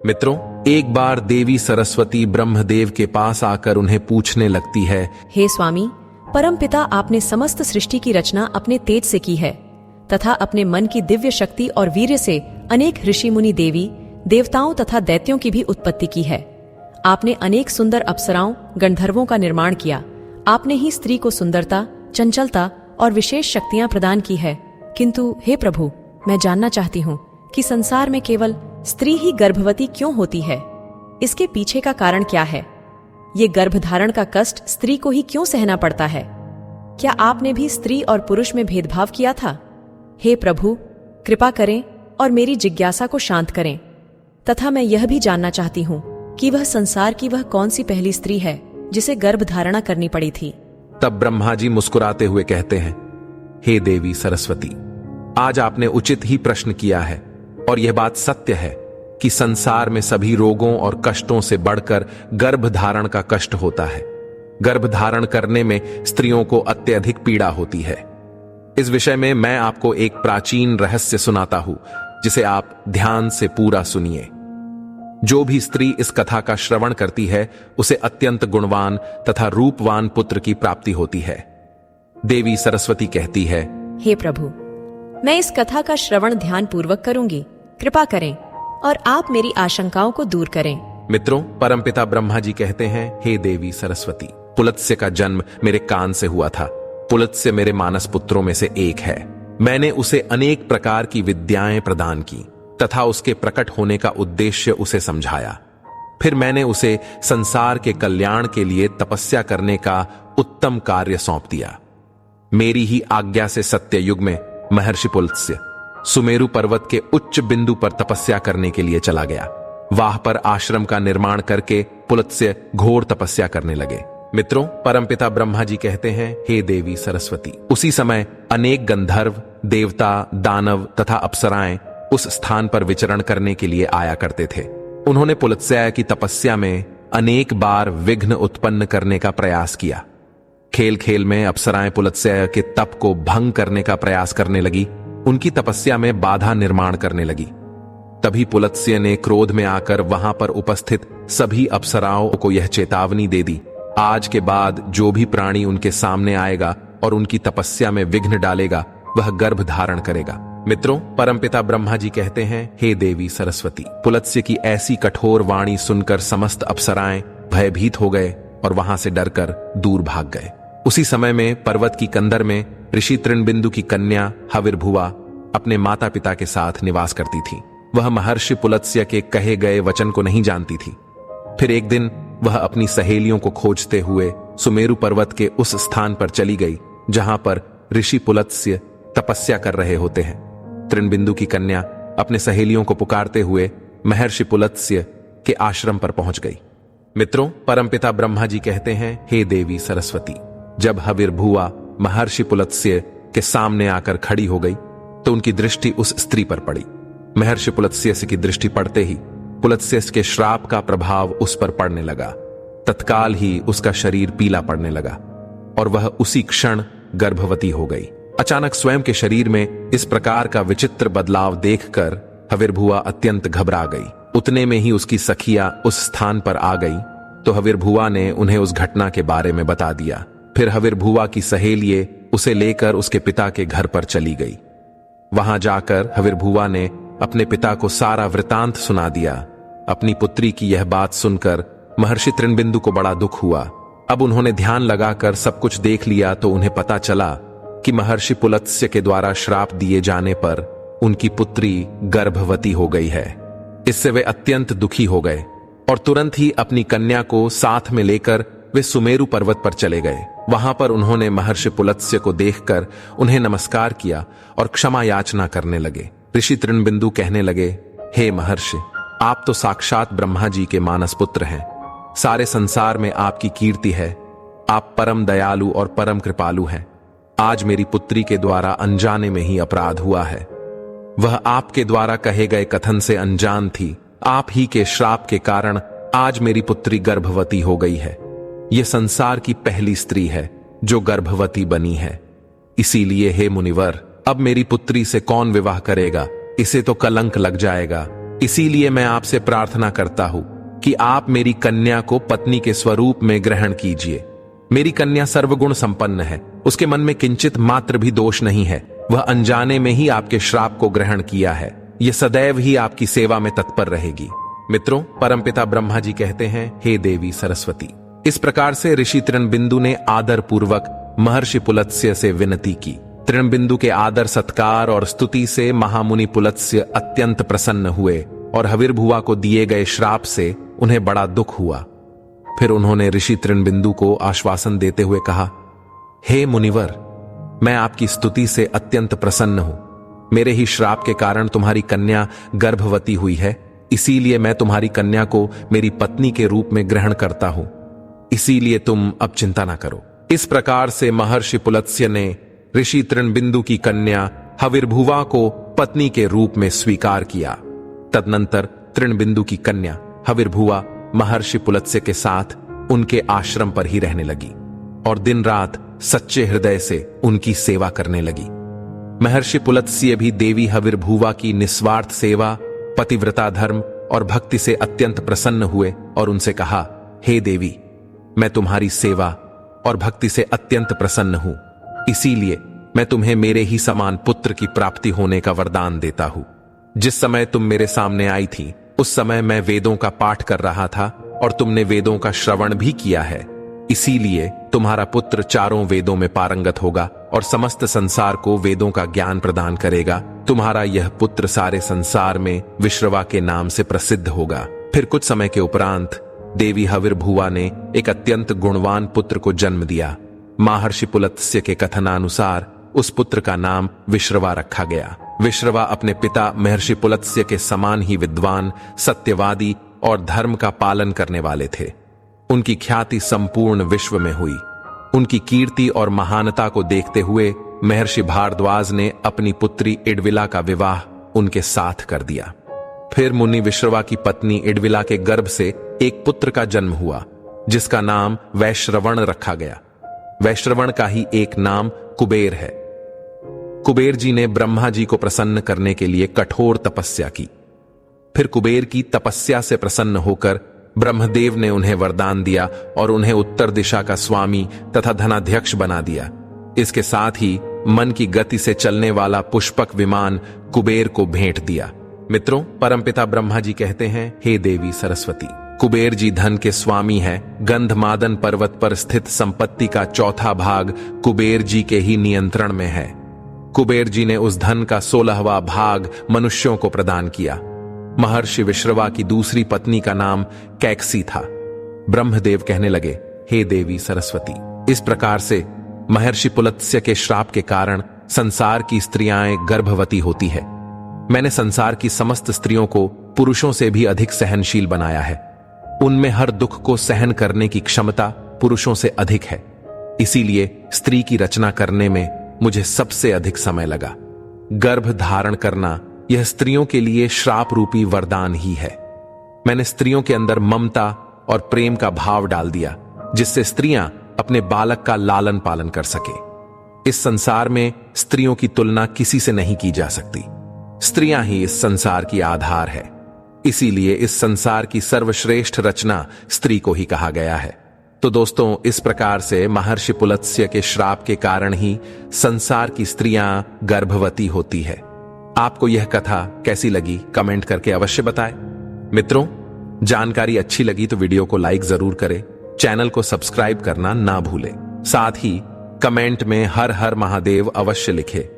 मित्रों, एक बार देवी सरस्वती ब्रह्मदेव के पास आकर उन्हें पूछने लगती है, हे स्वामी, परमपिता, आपने समस्त सृष्टि की रचना अपने तेज से की है तथा अपने मन की दिव्य शक्ति और वीर्य से अनेक ऋषि मुनि, देवी देवताओं तथा दैत्यों की भी उत्पत्ति की है। आपने अनेक सुंदर अप्सराओं, गंधर्वों का निर्माण किया। आपने ही स्त्री को सुंदरता, चंचलता और विशेष शक्तियां प्रदान की है। किंतु हे प्रभु, मैं जानना चाहती हूँ कि संसार में केवल स्त्री ही गर्भवती क्यों होती है? इसके पीछे का कारण क्या है? ये गर्भधारण का कष्ट स्त्री को ही क्यों सहना पड़ता है? क्या आपने भी स्त्री और पुरुष में भेदभाव किया था? हे प्रभु, कृपा करें और मेरी जिज्ञासा को शांत करें। तथा मैं यह भी जानना चाहती हूँ कि वह संसार की वह कौन सी पहली स्त्री है जिसे गर्भधारणा करनी पड़ी थी। तब ब्रह्मा जी मुस्कुराते हुए कहते हैं, हे देवी सरस्वती, आज आपने उचित ही प्रश्न किया है और यह बात सत्य है कि संसार में सभी रोगों और कष्टों से बढ़कर गर्भधारण का कष्ट होता है। गर्भधारण करने में स्त्रियों को अत्यधिक पीड़ा होती है। इस विषय में मैं आपको एक प्राचीन रहस्य सुनाता हूं, जिसे आप ध्यान से पूरा सुनिए। जो भी स्त्री इस कथा का श्रवण करती है, उसे अत्यंत गुणवान तथा रूपवान पुत्र की प्राप्ति होती है। देवी सरस्वती कहती है, हे प्रभु, मैं इस कथा का श्रवण ध्यान पूर्वक करूंगी। कृपा करें और आप मेरी आशंकाओं को दूर करें। मित्रों, परमपिता ब्रह्मा जी कहते हैं, हे देवी सरस्वती, पुलत्स्य का जन्म मेरे कान से हुआ था। पुलत्स्य मेरे मानस पुत्रों में से एक है। मैंने उसे अनेक प्रकार की विद्याएं प्रदान की तथा उसके प्रकट होने का उद्देश्य उसे समझाया। फिर मैंने उसे संसार के कल्याण के लिए तपस्या करने का उत्तम कार्य सौंप दिया। मेरी ही आज्ञा से सत्य युग में महर्षि पुलत्स्य सुमेरु पर्वत के उच्च बिंदु पर तपस्या करने के लिए चला गया। वहां पर आश्रम का निर्माण करके पुलत्स्य घोर तपस्या करने लगे। मित्रों, परमपिता ब्रह्मा जी कहते हैं, हे देवी सरस्वती, उसी समय अनेक गंधर्व, देवता, दानव तथा अप्सराएं उस स्थान पर विचरण करने के लिए आया करते थे। उन्होंने पुलत्स्य की तपस्या में अनेक बार विघ्न उत्पन्न करने का प्रयास किया। खेल खेल में अप्सराएं पुलत्स्य के तप को भंग करने का प्रयास करने लगी, उनकी तपस्या में बाधा निर्माण करने लगी। तभी पुलत्स्य ने क्रोध में आकर वहां पर उपस्थित सभी अप्सराओं को यह चेतावनी दे दी, आज के बाद जो भी प्राणी उनके सामने आएगा और उनकी तपस्या में विघ्न डालेगा, वह गर्भ धारण करेगा। मित्रों, परमपिता ब्रह्मा जी कहते हैं, हे देवी सरस्वती, पुलत्स्य की ऐसी कठोर वाणी सुनकर समस्त अप्सराएं भयभीत हो गए और वहां से डरकर दूर भाग गए। उसी समय में पर्वत की कंदर में ऋषि तृणबिंदु की कन्या हविर्भुवा अपने माता पिता के साथ निवास करती थी। वह महर्षि पुलत्स्य के कहे गए वचन को नहीं जानती थी। फिर एक दिन वह अपनी सहेलियों को खोजते हुए सुमेरु पर्वत के उस स्थान पर चली गई जहां पर ऋषि पुलत्स्य तपस्या कर रहे होते हैं। तृणबिंदु की कन्या अपने सहेलियों को पुकारते हुए महर्षि पुलत्स्य के आश्रम पर पहुंच गई। मित्रों, परमपिता ब्रह्मा जी कहते हैं, हे देवी सरस्वती, जब हविर्भुवा महर्षि पुलत्स्य के सामने आकर खड़ी हो गई तो उनकी दृष्टि उस स्त्री पर पड़ी। महर्षि पुलत्स्य की दृष्टि पड़ते ही पुलत्स्य के श्राप का प्रभाव उस पर पड़ने लगा। तत्काल ही उसका शरीर पीला पड़ने लगा और वह उसी क्षण गर्भवती हो गई। अचानक स्वयं के शरीर में इस प्रकार का विचित्र बदलाव देखकर हविर्भुवा अत्यंत घबरा गई। उतने में ही उसकी सखिया उस स्थान पर आ गई तो हविर्भुवा ने उन्हें उस घटना के बारे में बता दिया। फिर हविर्भुवा की सहेलिये उसे लेकर उसके पिता के घर पर चली गई। वहां जाकर हविर्भुवा ने अपने पिता को सारा वृतांत सुना दिया। अपनी पुत्री की यह बात सुनकर महर्षि तृणबिंदु को बड़ा दुख हुआ। अब उन्होंने ध्यान लगाकर सब कुछ देख लिया तो उन्हें पता चला कि महर्षि पुलत्स्य के द्वारा श्राप दिए जाने पर उनकी पुत्री गर्भवती हो गई है। इससे वे अत्यंत दुखी हो गए और तुरंत ही अपनी कन्या को साथ में लेकर वे सुमेरु पर्वत पर चले गए। वहां पर उन्होंने महर्षि पुलत्स्य को देखकर उन्हें नमस्कार किया और क्षमा याचना करने लगे। ऋषि तृणबिंदु कहने लगे, हे महर्षि, आप तो साक्षात ब्रह्मा जी के मानस पुत्र हैं। सारे संसार में आपकी कीर्ति है। आप परम दयालु और परम कृपालु हैं। आज मेरी पुत्री के द्वारा अनजाने में ही अपराध हुआ है। वह आपके द्वारा कहे गए कथन से अनजान थी। आप ही के श्राप के कारण आज मेरी पुत्री गर्भवती हो गई है। यह संसार की पहली स्त्री है जो गर्भवती बनी है। इसीलिए हे मुनिवर, अब मेरी पुत्री से कौन विवाह करेगा? इसे तो कलंक लग जाएगा। इसीलिए मैं आपसे प्रार्थना करता हूं कि आप मेरी कन्या को पत्नी के स्वरूप में ग्रहण कीजिए। मेरी कन्या सर्वगुण संपन्न है, उसके मन में किंचित मात्र भी दोष नहीं है। वह अनजाने में ही आपके श्राप को ग्रहण किया है। यह सदैव ही आपकी सेवा में तत्पर रहेगी। मित्रों, परमपिता ब्रह्मा जी कहते हैं, हे देवी सरस्वती। इस प्रकार से ऋषि तृणबिंदु ने आदर पूर्वक महर्षि पुलत्स्य से विनती की। तृणबिंदु के आदर सत्कार और स्तुति से महामुनि पुलत्स्य अत्यंत प्रसन्न हुए और हविर्भुवा को दिए गए श्राप से उन्हें बड़ा दुख हुआ। फिर उन्होंने ऋषि तृणबिंदु को आश्वासन देते हुए कहा, हे मुनिवर, मैं आपकी स्तुति से अत्यंत प्रसन्न हूं। मेरे ही श्राप के कारण तुम्हारी कन्या गर्भवती हुई है, इसीलिए मैं तुम्हारी कन्या को मेरी पत्नी के रूप में ग्रहण करता हूं। इसीलिए तुम अब चिंता ना करो। इस प्रकार से महर्षि पुलत्स्य ने ऋषि तृणबिंदु की कन्या हविर्भुवा को पत्नी के रूप में स्वीकार किया। तदनंतर तृणबिंदु की कन्या हविर्भुवा महर्षि पुलत्स्य के साथ उनके आश्रम पर ही रहने लगी और दिन रात सच्चे हृदय से उनकी सेवा करने लगी। महर्षि पुलत्स्य भी देवी हविर्भुवा की निस्वार्थ सेवा, पतिव्रता धर्म और भक्ति से अत्यंत प्रसन्न हुए और उनसे कहा, हे देवी, मैं तुम्हारी सेवा और भक्ति से अत्यंत प्रसन्न हूं, इसीलिए मैं तुम्हें मेरे ही समान पुत्र की प्राप्ति होने का वरदान देता हूं। जिस समय तुम मेरे सामने आई थी उस समय मैं वेदों का पाठ कर रहा था और तुमने वेदों का श्रवण भी किया है। इसीलिए तुम्हारा पुत्र चारों वेदों में पारंगत होगा और समस्त संसार को वेदों का ज्ञान प्रदान करेगा। तुम्हारा यह पुत्र सारे संसार में विश्रवा के नाम से प्रसिद्ध होगा। फिर कुछ समय के उपरांत देवी हविर्भुवा ने एक अत्यंत गुणवान पुत्र को जन्म दिया। महर्षि पुलत्स्य के कथनानुसार उस पुत्र का नाम विश्रवा रखा गया। विश्रवा अपने पिता महर्षि पुलत्स्य के समान ही विद्वान, सत्यवादी और धर्म का पालन करने वाले थे। उनकी ख्याति संपूर्ण विश्व में हुई। उनकी कीर्ति और महानता को देखते हुए महर्षि भारद्वाज ने अपनी पुत्री इडविला का विवाह उनके साथ कर दिया। फिर मुनि विश्रवा की पत्नी इडविला के गर्भ से एक पुत्र का जन्म हुआ जिसका नाम वैश्रवण रखा गया। वैश्रवण का ही एक नाम कुबेर है। कुबेर जी ने ब्रह्मा जी को प्रसन्न करने के लिए कठोर तपस्या की। फिर कुबेर की तपस्या से प्रसन्न होकर ब्रह्मदेव ने उन्हें वरदान दिया और उन्हें उत्तर दिशा का स्वामी तथा धनाध्यक्ष बना दिया। इसके साथ ही मन की गति से चलने वाला पुष्पक विमान कुबेर को भेंट दिया। मित्रों, परमपिता ब्रह्मा जी कहते हैं, हे देवी सरस्वती, कुबेर जी धन के स्वामी हैं। गंधमादन पर्वत पर स्थित संपत्ति का चौथा भाग कुबेर जी के ही नियंत्रण में है। कुबेर जी ने उस धन का 16वां भाग मनुष्यों को प्रदान किया। महर्षि विश्रवा की दूसरी पत्नी का नाम कैकसी था। ब्रह्मदेव कहने लगे, हे देवी सरस्वती, इस प्रकार से महर्षि पुलत्स्य के श्राप के कारण संसार की स्त्रियां गर्भवती होती है। मैंने संसार की समस्त स्त्रियों को पुरुषों से भी अधिक सहनशील बनाया है। उनमें हर दुख को सहन करने की क्षमता पुरुषों से अधिक है। इसीलिए स्त्री की रचना करने में मुझे सबसे अधिक समय लगा। गर्भ धारण करना यह स्त्रियों के लिए श्राप रूपी वरदान ही है। मैंने स्त्रियों के अंदर ममता और प्रेम का भाव डाल दिया, जिससे स्त्रियां अपने बालक का लालन पालन कर सके। इस संसार में स्त्रियों की तुलना किसी से नहीं की जा सकती। स्त्रियां ही इस संसार की आधार है। इसीलिए इस संसार की सर्वश्रेष्ठ रचना स्त्री को ही कहा गया है। तो दोस्तों, इस प्रकार से महर्षि पुलत्स्य के श्राप के कारण ही संसार की स्त्रियां गर्भवती होती है। आपको यह कथा कैसी लगी कमेंट करके अवश्य बताएं। मित्रों, जानकारी अच्छी लगी तो वीडियो को लाइक जरूर करें, चैनल को सब्सक्राइब करना ना भूलें। साथ ही कमेंट में हर हर महादेव अवश्य लिखें।